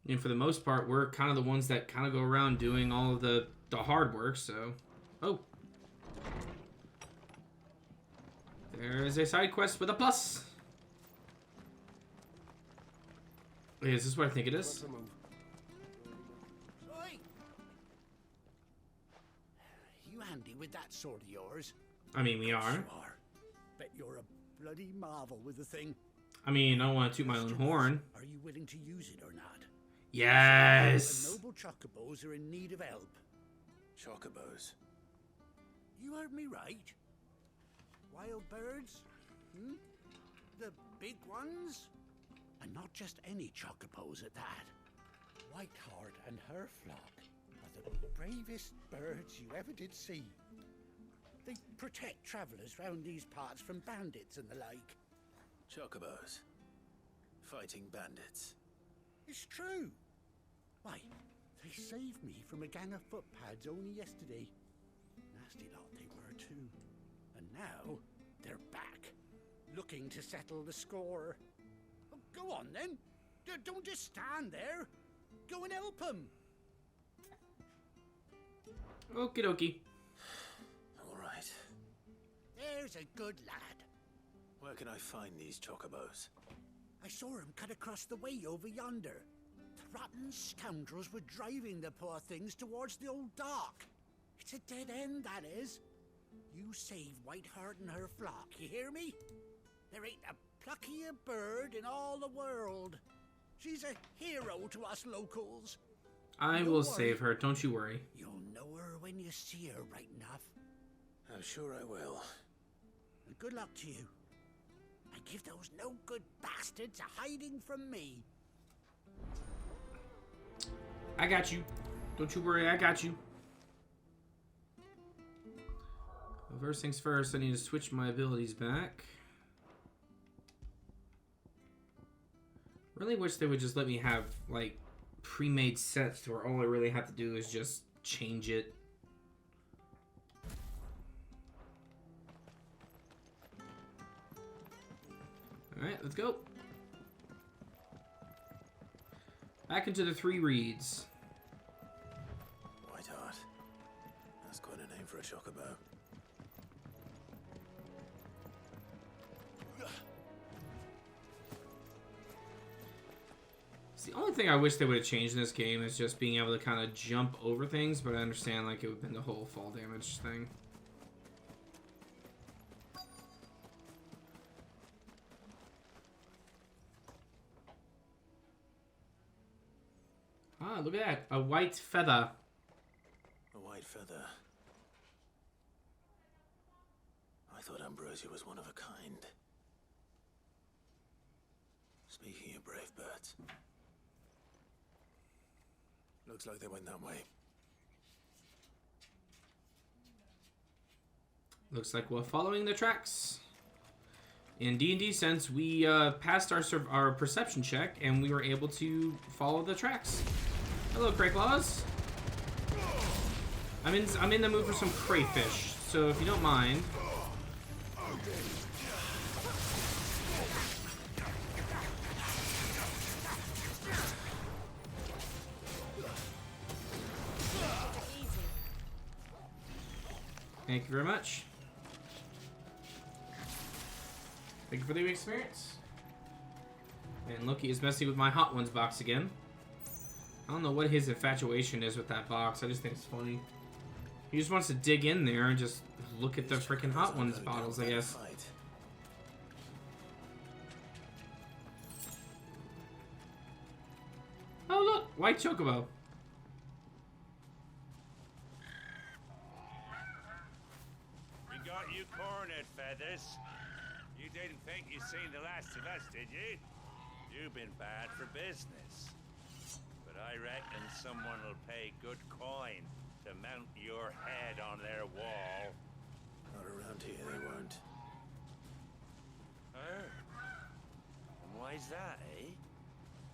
And for the most part, we're kind of the ones that kind of go around doing all of the hard work, so... Oh. There's a side quest with a plus. Wait, is this what I think it is? Oi! You handy with that sword of yours? I mean, we You are. are. Bet you're a bloody marvel with the thing. I mean, I don't want to toot my own horn. Are you willing to use it or not? Yes! The noble chocobos are in need of help. Chocobos? You heard me right. Wild birds? Hmm? The big ones? And not just any chocobos at that. Whiteheart and her flock are the bravest birds you ever did see. They protect travelers round these parts from bandits and the like. Chocobos? Fighting bandits? It's true. Why, they saved me from a gang of footpads only yesterday. Nasty lot they were too. And now, they're back, looking to settle the score. Oh, go on then. Don't just stand there. Go and help them. Okie dokie. All right. There's a good lad. Where can I find these chocobos? I saw him cut across the way over yonder. The rotten scoundrels were driving the poor things towards the old dock. It's a dead end, that is. You save Whiteheart and her flock, you hear me? There ain't a pluckier bird in all the world. She's a hero to us locals. I will save her, don't you worry. You'll know her when you see her, right enough. I'm sure I will. And good luck to you. And give those no-good bastards a hiding from me. I got you. Don't you worry, I got you. Well, first things first, I need to switch my abilities back. Really wish they would just let me have, like, pre-made sets where all I really have to do is just change it. Alright, let's go. Back into the 3 reeds. Whiteheart. That's quite a name for a chocobo. The only thing I wish they would have changed in this game is just being able to kind of jump over things, but I understand like it would have been the whole fall damage thing. Ah, look at that. A white feather. A white feather. I thought Ambrosia was one of a kind. Speaking of brave birds. Looks like they went that way. Looks like we're following the tracks. In D&D sense, we passed our perception check, and we were able to follow the tracks. Hello, Crayclaws. I'm in the mood for some crayfish, so if you don't mind. Thank you very much. Thank you for the experience. And Loki is messing with my Hot Ones box again. I don't know what his infatuation is with that box. I just think it's funny. He just wants to dig in there and just look at the freaking Hot Ones bottles, I guess. Oh look, white chocobo. We got you cornered, Feathers. You didn't think you'd seen the last of us, did you? You've been bad for business. But I reckon someone will pay good coin to mount your head on their wall. Not around here, they won't. Oh. And why's that, eh?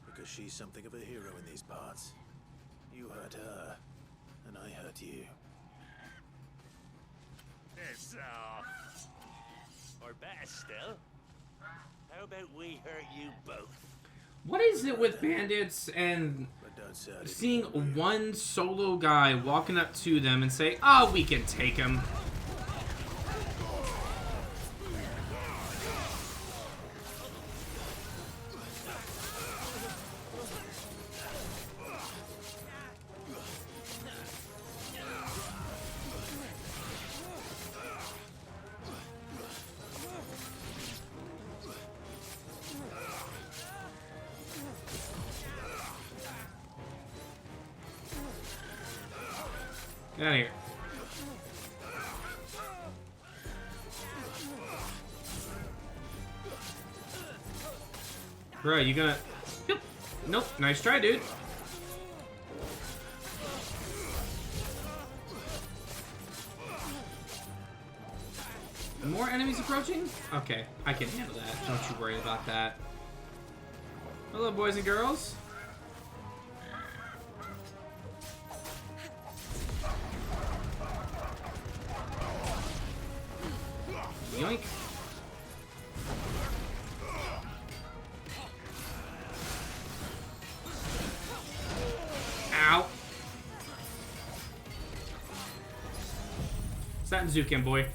Because she's something of a hero in these parts. You hurt her, and I hurt you. Piss off. Or better still, how about we hurt you both? What is it with bandits and But don't say I didn't seeing warn you. one solo guy walking up to them and say, "Oh, we can take him"? Get out of here. Bro, you gonna... Yep. Nope. Nice try, dude. More enemies approaching? Okay, I can handle that. Don't you worry about that. Hello, boys and girls. Yoink. Ow. Is that Zukin, boy?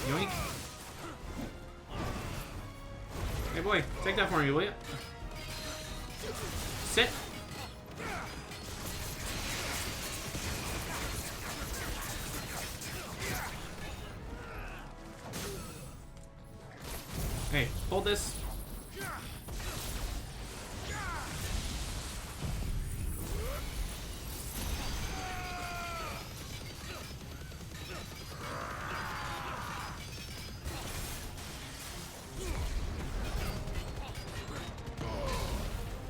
Yoink. Hey boy, take that for me, will you? Sit. Hey, hold this.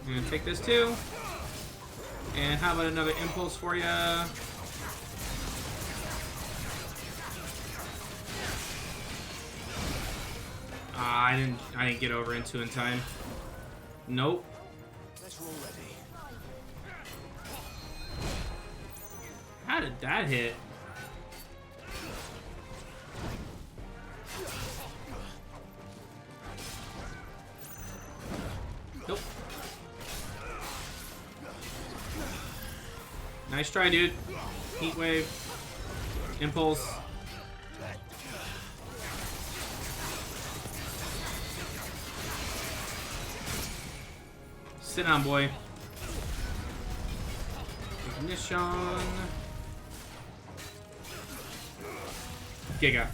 I'm gonna take this too. And how about another impulse for you? I didn't get over into in time. Nope. Let's roll ready. How did that hit? Nope. Nice try, dude. Heat wave. Impulse. Sit down, boy. Ignition. Giga.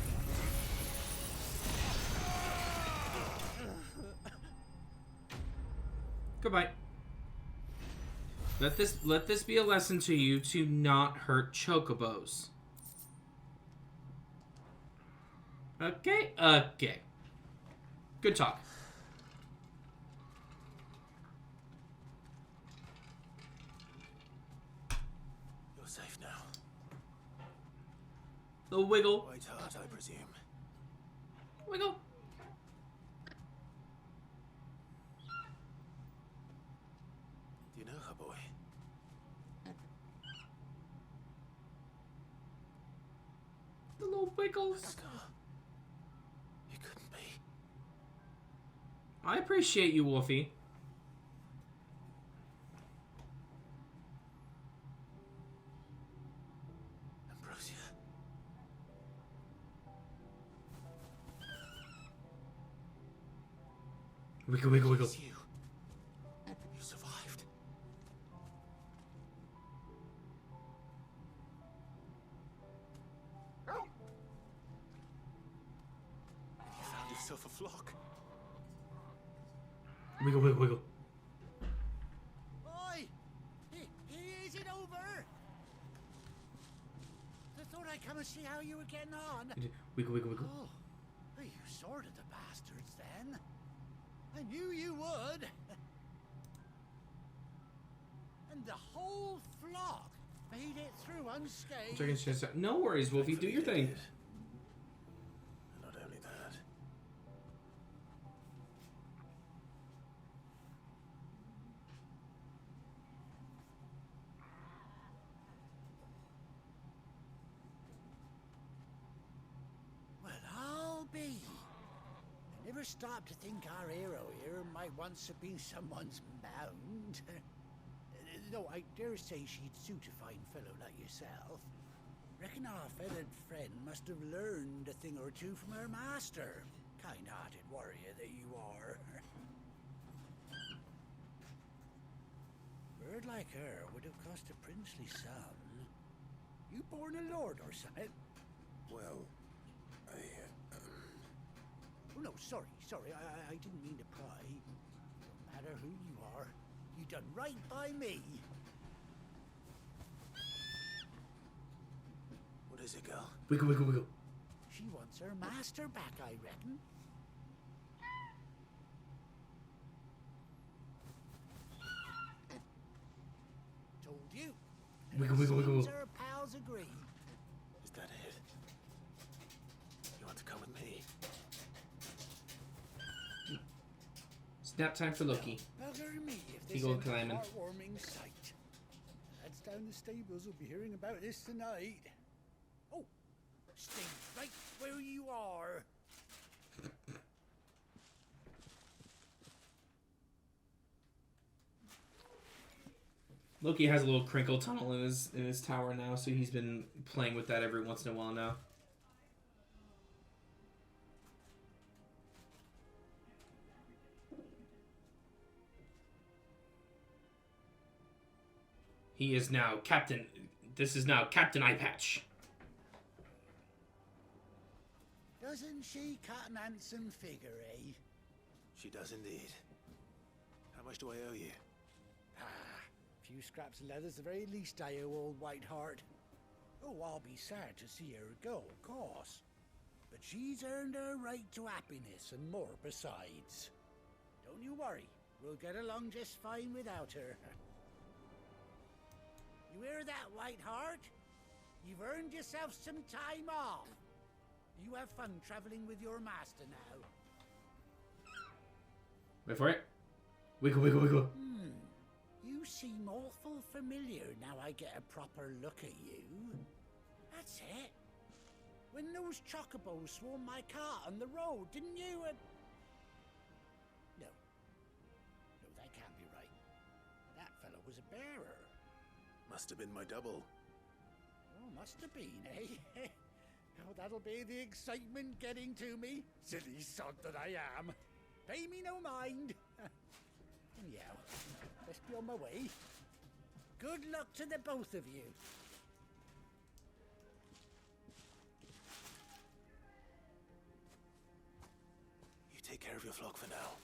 Goodbye. Let this be a lesson to you to not hurt chocobos. Okay? Okay. Good talk. You're safe now. The wiggle. White heart, I presume. Wiggle. Do you know her, boy? The little wiggles. Scar. You couldn't be. I appreciate you, Wolfie. Ambrosia. Wiggle, wiggle, wiggle. It's you. You survived. And you found yourself a flock. Wiggle, wiggle, wiggle. Oi! Is it over? I thought I'd come and see how you were getting on. Wiggle, wiggle, wiggle. Oh, you sorted the bastards then. I knew you would. And the whole flock made it through unscathed. No worries, Wolfie. Do your thing. And not only that. start to think our hero here might once have been someone's mount? Though I dare say she'd suit a fine fellow like yourself. Reckon our feathered friend must have learned a thing or two from her master. Kind-hearted warrior that you are. Bird like her would have cost a princely sum. You born a lord or something? Well, Oh no, sorry, I didn't mean to pry. No matter who you are, you done right by me. what is it, girl? Wiggle, wiggle, wiggle. She wants her master back, I reckon. Told you. Wiggle, wiggle, wiggle. Seems her pals agree. Is that it? You want to come with me? Snap time for Loki. Bugger me if He this go isn't a climbing. heartwarming sight. Lads down the stables will be hearing about this tonight. Oh, stay right where you are. Loki has a little crinkle tunnel in his tower now, so he's been playing with that every once in a while now. He is now Captain. This is now Captain Eye Patch. Doesn't she cut an handsome figure, eh? She does indeed. How much do I owe you? A few scraps of leather's the very least I owe old Whiteheart. Oh, I'll be sad to see her go, of course. But she's earned her right to happiness and more besides. Don't you worry, we'll get along just fine without her. You hear that, Whiteheart? You've earned yourself some time off. You have fun traveling with your master now. Wait for it. Wiggle, wiggle, wiggle. You seem awful familiar now I get a proper look at you. That's it. When those chocobos swarmed my cart on the road, didn't you? No. No, that can't be right. That fellow was a bearer. Must have been my double. Oh, must have been, eh? Oh, that'll be the excitement getting to me. Silly sod that I am. Pay me no mind. Anyhow, best be on my way. Good luck to the both of you. You take care of your flock for now.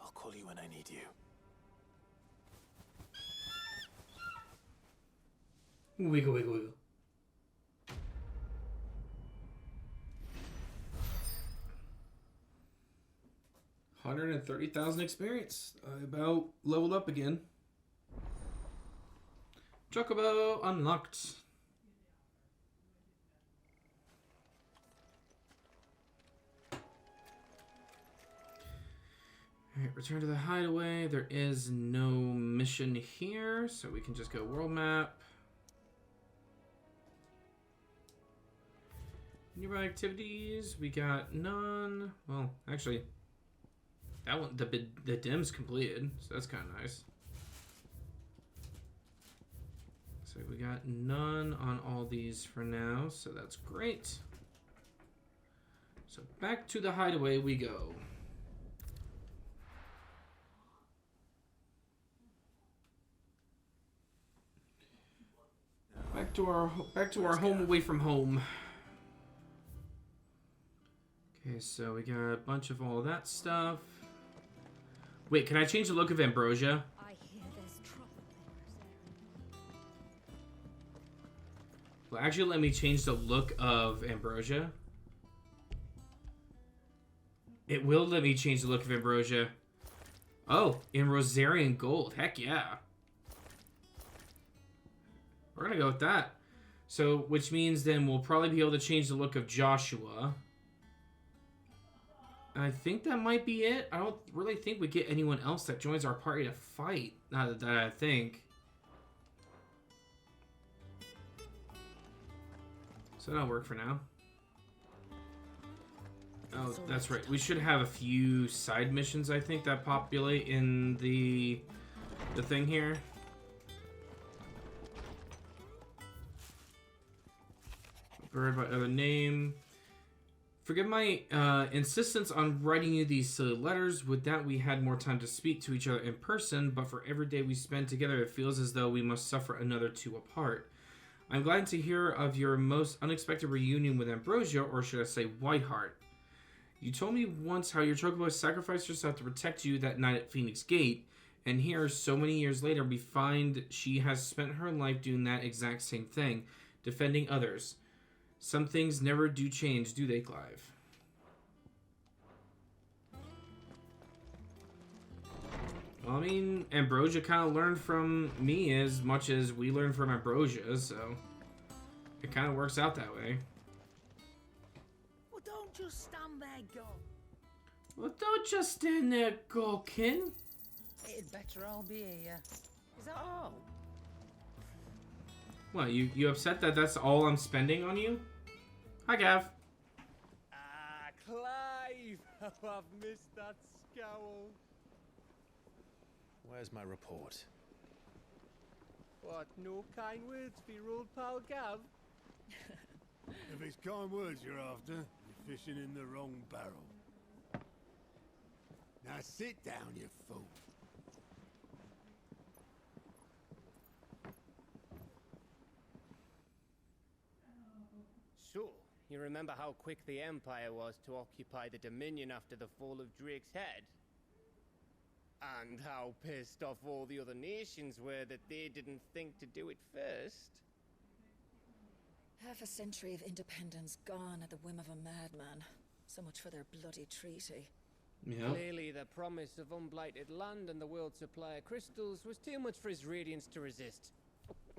I'll call you when I need you. Wiggle, wiggle, wiggle. $130,000 experience. I about leveled up again. Chocobo unlocked. Alright, return to the hideaway. There is no mission here, so we can just go world map. Nearby activities, we got none. Well, actually, that one, the dim's completed, so that's kind of nice. So we got none on all these for now, so that's great. So back to the hideaway we go. Back to our home away from home. Okay, so we got a bunch of all that stuff. Wait, can I change the look of Ambrosia? I hear there's trouble there. Well, actually, let me change the look of Ambrosia. It will let me change the look of Ambrosia. Oh, in Rosarian Gold. Heck yeah. We're gonna go with that. So, which means then we'll probably be able to change the look of Joshua. I think that might be it. I don't really think we get anyone else that joins our party to fight. Not that I think. So that'll work for now. Oh, that's right. We should have a few side missions, I think, that populate in the thing here. Bird by other name. Forgive my insistence on writing you these silly letters. Would that we had more time to speak to each other in person, but for every day we spend together, it feels as though we must suffer another two apart. I'm glad to hear of your most unexpected reunion with Ambrosia, or should I say Whiteheart. You told me once how your chocobo sacrificed herself to protect you that night at Phoenix Gate, and here, so many years later, we find she has spent her life doing that exact same thing, defending others. Some things never do change, do they, Clive? Well, I mean, Ambrosia kind of learned from me as much as we learned from Ambrosia, so it kind of works out that way. Well, don't just stand there, go. Well, don't just stand there, Gawkin. It'd better all be here. Is that all? What, you upset that that's all I'm spending on you? Hi, Gav. Ah, Clive! How I've missed that scowl. Where's my report? What, no kind words for your old pal Gav? If it's kind words you're after, you're fishing in the wrong barrel. Now sit down, you fool. So, you remember how quick the Empire was to occupy the Dominion after the fall of Drake's head? And how pissed off all the other nations were that they didn't think to do it first? Half a century of independence gone at the whim of a madman. So much for their bloody treaty. Yeah. Clearly, the promise of unblighted land and the world's supply of crystals was too much for his radiance to resist.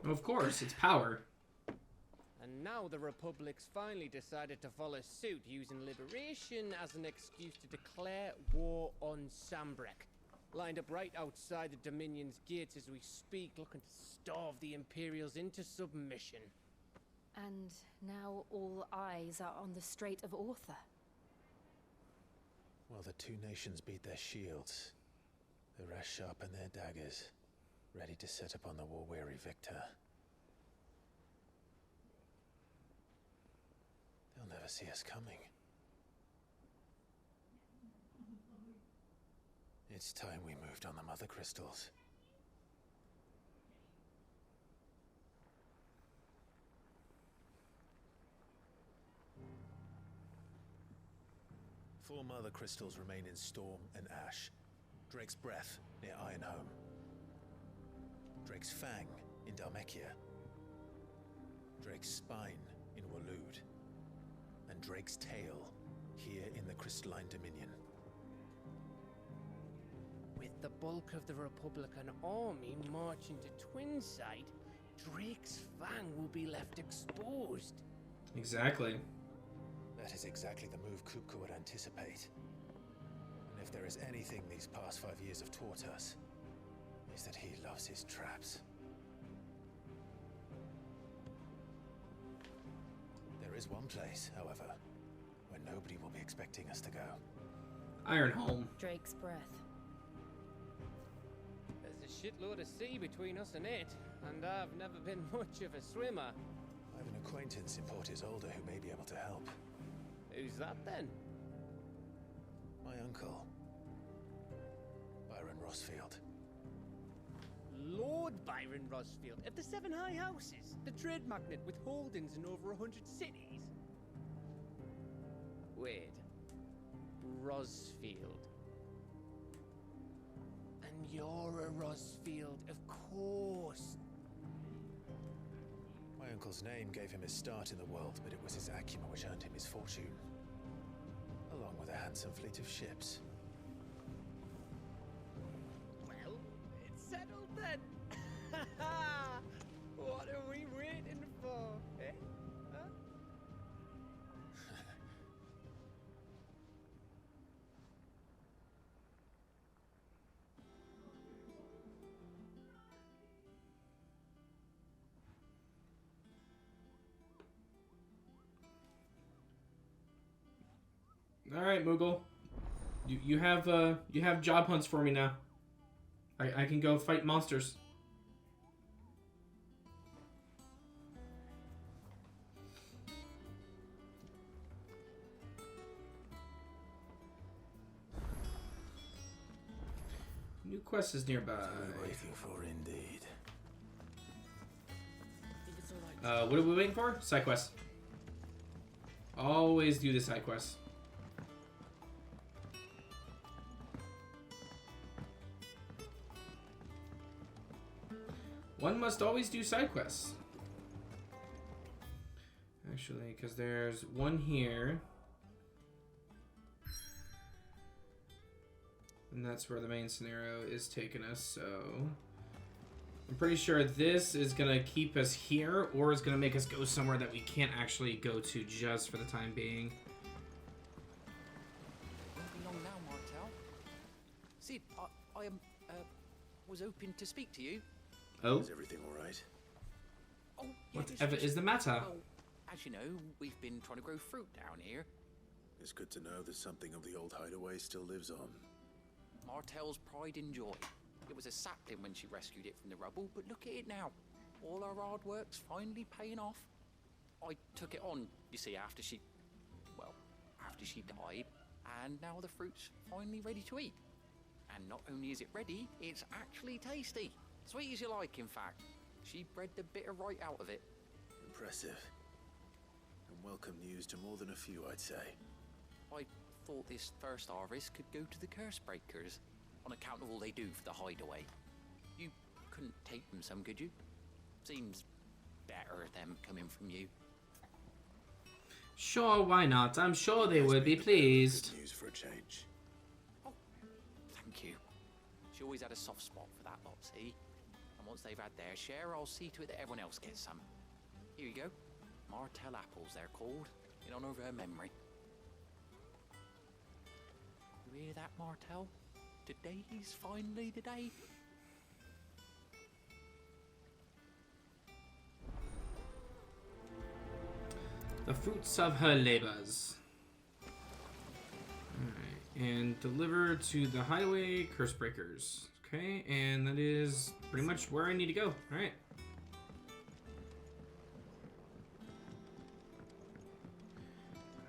Of course, it's power. And now the Republic's finally decided to follow suit, using liberation as an excuse to declare war on Sambrek. Lined up right outside the Dominion's gates as we speak, looking to starve the Imperials into submission. And now all eyes are on the Strait of Author. Well, the two nations beat their shields. The rest sharpen their daggers, ready to set upon the war-weary victor. They'll never see us coming. It's time we moved on the mother crystals. Four mother crystals remain in Storm and Ash. Drake's Breath near Ironhome. Drake's Fang in Dhalmekia. Drake's Spine in Waloed. And Drake's Tail here in the Crystalline Dominion. With the bulk of the Republican army marching to Twinside, Drake's Fang will be left exposed. Exactly. That is exactly the move Kupka would anticipate. And if there is anything these past 5 years have taught us, is that he loves his traps. There is one place, however, where nobody will be expecting us to go. Ironhome. Drake's Breath. There's a shitload of sea between us and it, and I've never been much of a swimmer. I have an acquaintance in Port Isolde who may be able to help. Who's that then? My uncle, Byron Rosfield. Lord Byron Rosfield of the Seven High Houses, the trade magnate with holdings in over 100 cities. Wait, Rosfield. And you're a Rosfield, of course. My uncle's name gave him his start in the world, but it was his acumen which earned him his fortune. Along with a handsome fleet of ships. Well, it's settled then. What are we waiting for, eh? Huh? All right, Moogle. You have job hunts for me now. I can go fight monsters. New quest is nearby. Waiting for indeed. What are we waiting for? Side quest. Always do the side quest. One must always do side quests. Actually, because there's one here. And that's where the main scenario is taking us, so... I'm pretty sure this is going to keep us here, or it's going to make us go somewhere that we can't actually go to just for the time being. Won't be long now, Martel. Sid, I was hoping to speak to you. Oh? Is everything all right? Oh, yeah, Whatever is the matter? Well, as you know, we've been trying to grow fruit down here. It's good to know that something of the old hideaway still lives on. Martel's pride and joy. It was a sapling when she rescued it from the rubble, but look at it now. All our hard work's finally paying off. I took it on, you see, after she died, and now the fruit's finally ready to eat. And not only is it ready, it's actually tasty. Sweet as you like, in fact. She bred the bitter right out of it. Impressive. And welcome news to more than a few, I'd say. I thought this first harvest could go to the curse breakers, on account of all they do for the hideaway. You couldn't take them some, could you? Seems better them coming from you. Sure, why not? I'm sure they would be pleased. Good news for a change. Oh, thank you. She always had a soft spot for that lot, see? And once they've had their share, I'll see to it that everyone else gets some. Here you go. Martel apples, they're called, in honor of her memory. You hear that, Martel? Today's finally the day. The fruits of her labors. Alright, and deliver to the hideaway curse breakers. Okay, and that is pretty much where I need to go. Alright.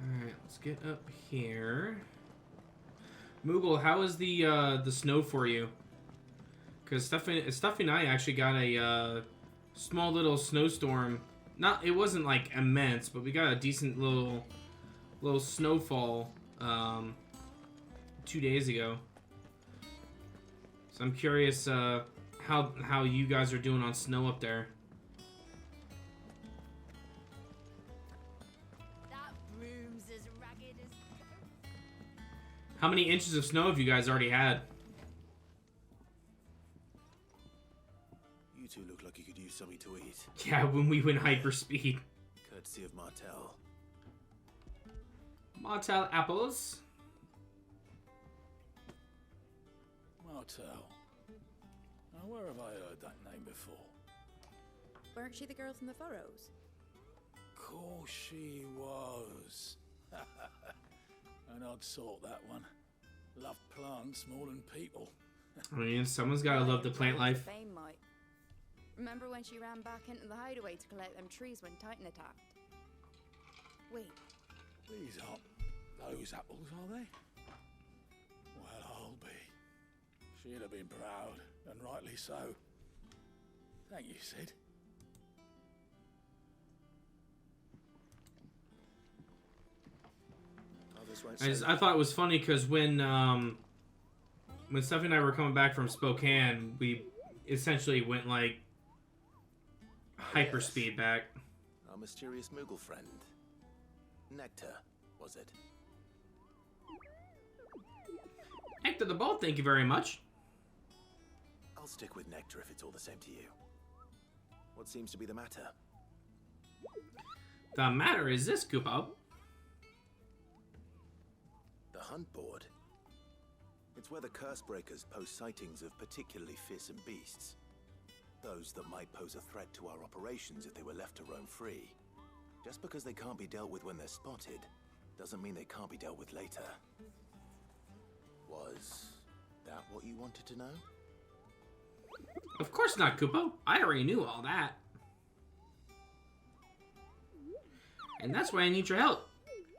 Alright, let's get up here. Moogle, how is the snow for you? Because Stuffy and I actually got a small little snowstorm. It wasn't like immense, but we got a decent little snowfall 2 days ago. So I'm curious how you guys are doing on snow up there. That broom's as ragged as... How many inches of snow have you guys already had? You two look like you could use something to eat. Yeah, when we went hyperspeed. Courtesy of Martel. Martel apples. Martel. Now, where have I heard that name before? Weren't she the girl from the Furrows? Course she was. An odd sort, that one. Loved plants more than people. I mean, someone's gotta love the plant life. Fame might. Remember when she ran back into the hideaway to collect them trees when Titan attacked? Wait, These aren't those apples, are they? Well, I'll be. She'd have been proud, and rightly so. Thank you, Sid. I thought it was funny because when Steffi and I were coming back from Spokane, we essentially went like hyperspeed back. Our mysterious Moogle friend. Nectar, was it? Nectar the Ball, thank you very much. I'll stick with Nectar if it's all the same to you. What seems to be the matter? The matter is this, Koopa. The hunt board. It's where the curse breakers post sightings of particularly fearsome beasts. Those that might pose a threat to our operations if they were left to roam free. Just because they can't be dealt with when they're spotted, doesn't mean they can't be dealt with later. Was that what you wanted to know? Of course not, Kupo. I already knew all that. And that's why I need your help.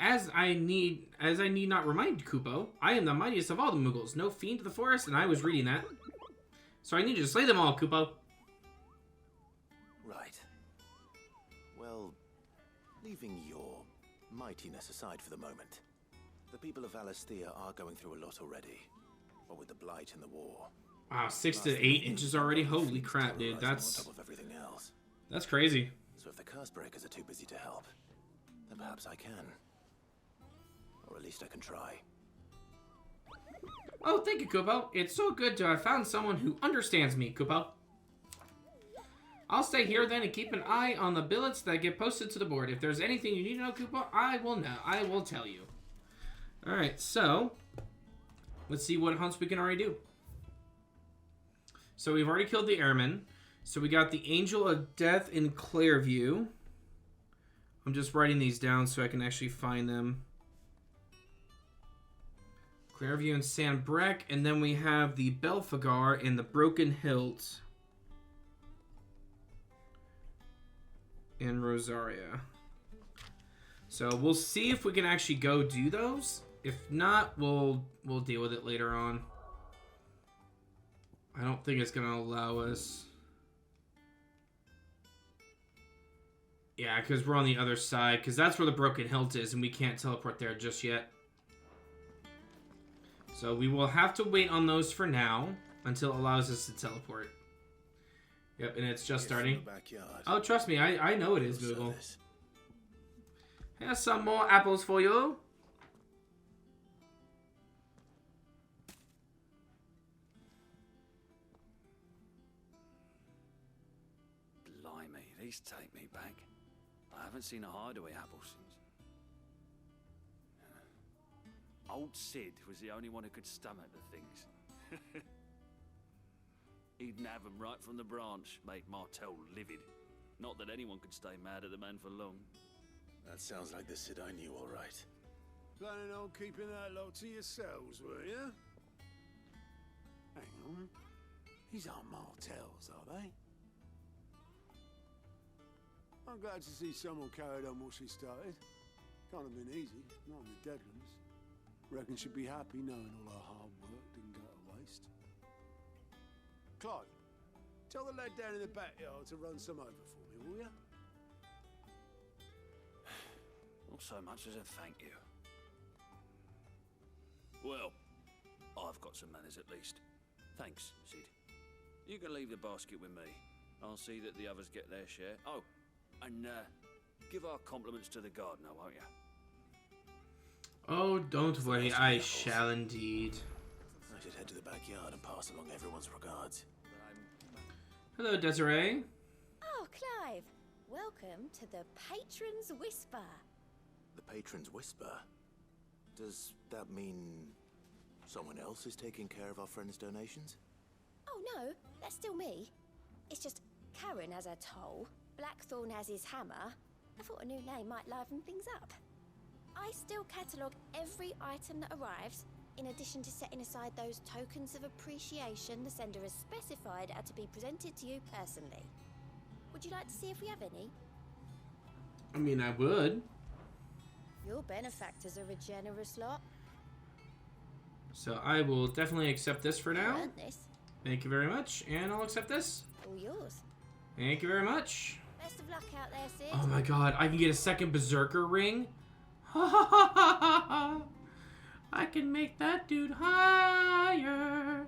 As I need not remind Kupo, I am the mightiest of all the Muggles. No fiend of the forest, and I was reading that. So I need you to slay them all, Kupo. Right. Well, leaving your mightiness aside for the moment, the people of Valisthea are going through a lot already. What with the Blight and the war. Wow, 6 to 8 inches already? Holy crap, dude. That's... on top of everything else. That's crazy. So if the curse breakers are too busy to help, then perhaps I can. Or at least I can try. Oh, thank you, Kupo. It's so good to have found someone who understands me, Kupo. I'll stay here then and keep an eye on the billets that get posted to the board. If there's anything you need to know, Kupo, I will know. I will tell you. Alright, so... let's see what hunts we can already do. So we've already killed the airman. So we got the Angel of Death in Clairview. I'm just writing these down so I can actually find them. Clairview and Sanbreque, and then we have the Belfagar in the Broken Hilt in Rosaria. So we'll see if we can actually go do those. If not, we'll deal with it later on. I don't think it's gonna allow us. Yeah, because we're on the other side, because that's where the Broken Hilt is, and we can't teleport there just yet. So we will have to wait on those for now until it allows us to teleport. Yep, and it's just starting. Oh, trust me, I know it is, Google. Here's some more apples for you. Blimey, these take me back. I haven't seen a hideaway apple since. Old Sid was the only one who could stomach the things. He'd nab them right from the branch, made Martell livid. Not that anyone could stay mad at the man for long. That sounds like the Sid I knew, all right. Planning on keeping that lot to yourselves, were you? Hang on. These aren't Martells, are they? I'm glad to see someone carried on what she started. Can't have been easy, not in the Deadlands. Reckon she'd be happy knowing all her hard work didn't go to waste. Clive, tell the lad down in the backyard to run some over for me, will ya? Not so much as a thank you. Well, I've got some manners at least. Thanks, Sid. You can leave the basket with me. I'll see that the others get their share. Oh, and give our compliments to the gardener, won't you? Oh, don't worry, I shall indeed. I should head to the backyard and pass along everyone's regards. Hello, Desiree. Oh, Clive. Welcome to the Patron's Whisper. The Patron's Whisper? Does that mean someone else is taking care of our friend's donations? Oh, no, that's still me. It's just Karen has her toll, Blackthorn has his hammer. I thought a new name might liven things up. I still catalogue every item that arrives, in addition to setting aside those tokens of appreciation the sender has specified are to be presented to you personally. Would you like to see if we have any? I mean, I would. Your benefactors are a generous lot. So I will definitely accept this for now. Earned this. Thank you very much, and I'll accept this. All yours. Thank you very much. Best of luck out there, Sid. Oh my god, I can get a second Berserker ring? Ha ha ha ha ha! I can make that dude higher.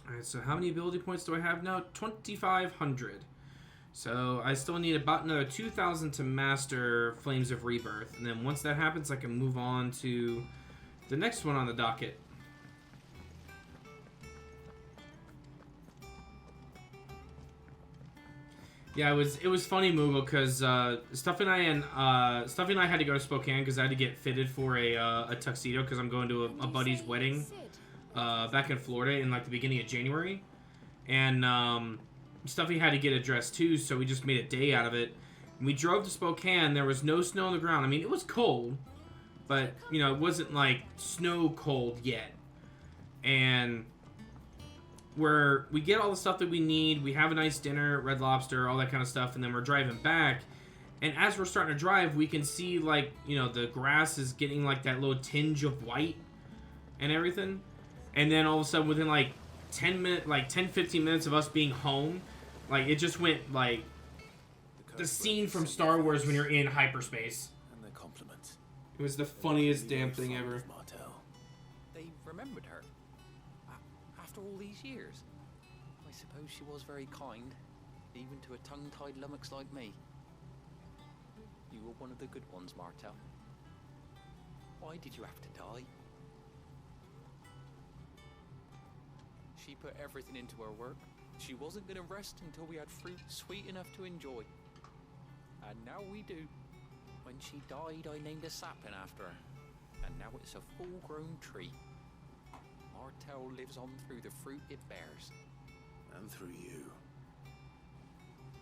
Alright, so how many ability points do I have now? 2,500. So I still need about another 2,000 to master Flames of Rebirth. And then once that happens, I can move on to the next one on the docket. Yeah, it was funny, Moogle, because Stuffy and I had to go to Spokane because I had to get fitted for a tuxedo because I'm going to a buddy's wedding back in Florida in like the beginning of January, and Stuffy had to get a dress too, so we just made a day out of it. We drove to Spokane. There was no snow on the ground. I mean, it was cold, but, you know, it wasn't like snow cold yet. And we get all the stuff that we need. We have a nice dinner, Red Lobster, all that kind of stuff. And then we're driving back. And as we're starting to drive, we can see, like, you know, the grass is getting, like, that little tinge of white and everything. And then all of a sudden, within, like, 10-15 minutes of us being home, like, it just went, like, the scene from Star Wars when you're in hyperspace. And their compliments. It was the funniest damn thing ever. They remembered her. After all these years. I suppose she was very kind, even to a tongue-tied lummox like me. You were one of the good ones, Martel. Why did you have to die? She put everything into her work. She wasn't going to rest until we had fruit sweet enough to enjoy. And now we do. When she died, I named a sapling after her. And now it's a full-grown tree. Martel lives on through the fruit it bears. And through you.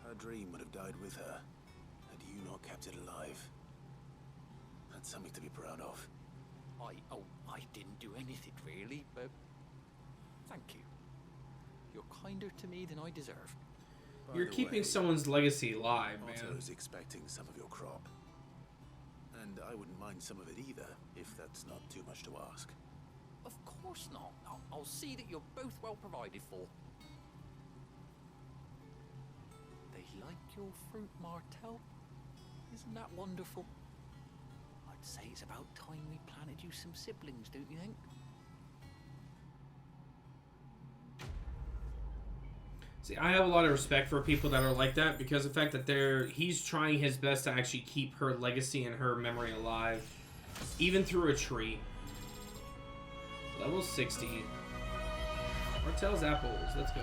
Her dream would have died with her, had you not kept it alive. That's something to be proud of. I didn't do anything really, but thank you. You're kinder to me than I deserve. You're keeping someone's legacy alive, man. Otto's expecting some of your crop. And I wouldn't mind some of it either, if that's not too much to ask. Of course not. I'll see that you're both well provided for. They like your fruit, Martel. Isn't that wonderful? I'd say it's about time we planted you some siblings, don't you think? See, I have a lot of respect for people that are like that because of the fact that he's trying his best to actually keep her legacy and her memory alive, even through a tree. Level 60. Martel's apples. Let's go.